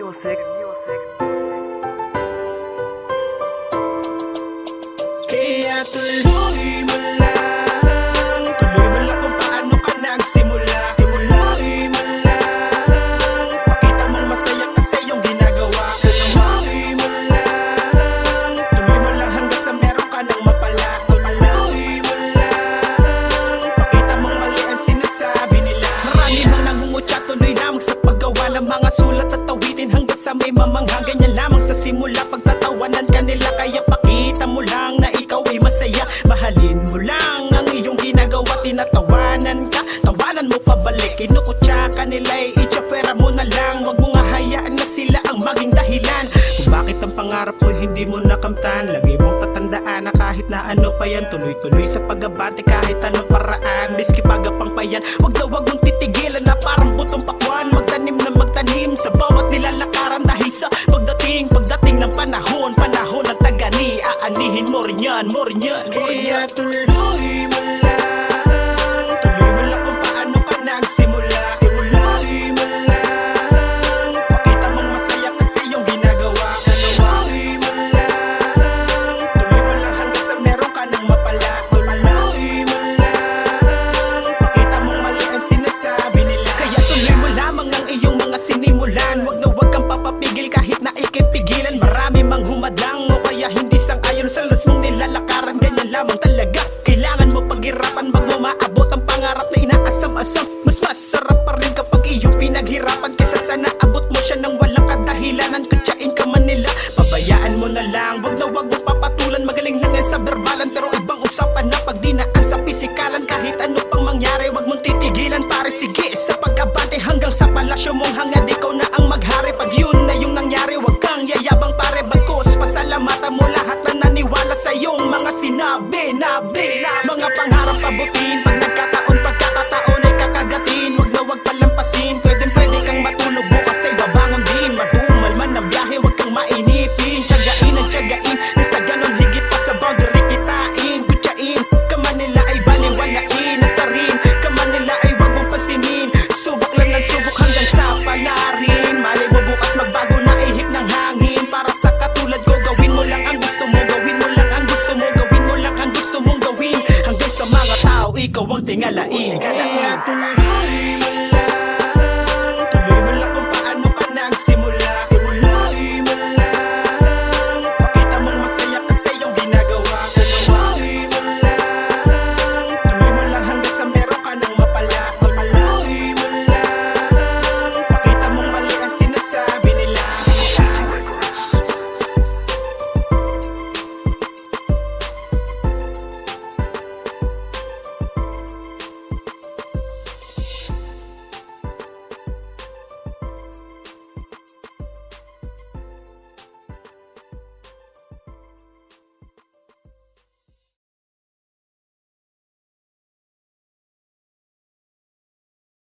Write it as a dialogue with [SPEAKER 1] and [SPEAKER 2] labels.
[SPEAKER 1] music.
[SPEAKER 2] Kaya tuloy mo lang kung paano ka nagsimula. Tuloy mo lang, pakita mong masaya ka sa iyong ginagawa. Tuloy mo lang hanggang sa meron ka ng mapala. Tuloy mo lang, pakita mong mali ang sinasabi nila. Marami bang nangungutya, tuloy lamang sa paggawa ng mga sulat at tawitin hanggang sa may mamanghang. Ganyan lamang sa simula, pagtatawanan ka nila. Kaya pakita mo lang na ikaw ay masaya. Mahalin mo lang ang iyong ginagawa. Tinatawanan ka, tawanan mo pabalik. Kinukutya ka nila, itsapera mo na lang. Huwag mo nga hayaan na sila ang maging dahilan kung bakit ang pangarap mo hindi mo nakamtan. Lagi mong tatandaan na kahit na ano pa yan, tuloy-tuloy sa pag-abante kahit anong paraan. Miski pagapang pa yan, huwag na huwag mong titigilan na parang butong pakwan. Magtanim na magtanim sa bawat nilalakaran. Dahil sa pagdating ng panahon ng tagani, aanihin mo rin yan, Kaya tuloy mo lang kung paano ka nagsimula. Tuloy mo lang, pakita mong masaya ka sa iyong ginagawa. Tuloy mo lang hanggang sa meron ka ng mapala. Tuloy mo lang, pakita mong mali ang sinasabi nila. Kaya tuloy mo lamang ang iyong mga sinimulan. Huwag na huwag kang papapigil kahit na ikipigilan. Marami mang humadlang o kaya hindi sang-ayon sa landas mong nilalakaran. Ganyan lamang talaga, kailangan mo paghirapan bago maabot ang pangarap na inaasam-asam. Mas masarap pa rin kapag iyong pinaghirapan kaysa sa naabot mo siya nang walang kadahilanan. Kutsain ka man nila, pabayaan mo na lang. Wag na wag mo papatulan, magaling lang yan sa berbalan. Pero ibang usapan na pag dinaan sa pisikalan. Kahit ano pang mangyari, wag mong titigilan pare, sige sa pag-abante hanggang sa palasyo mong hangan.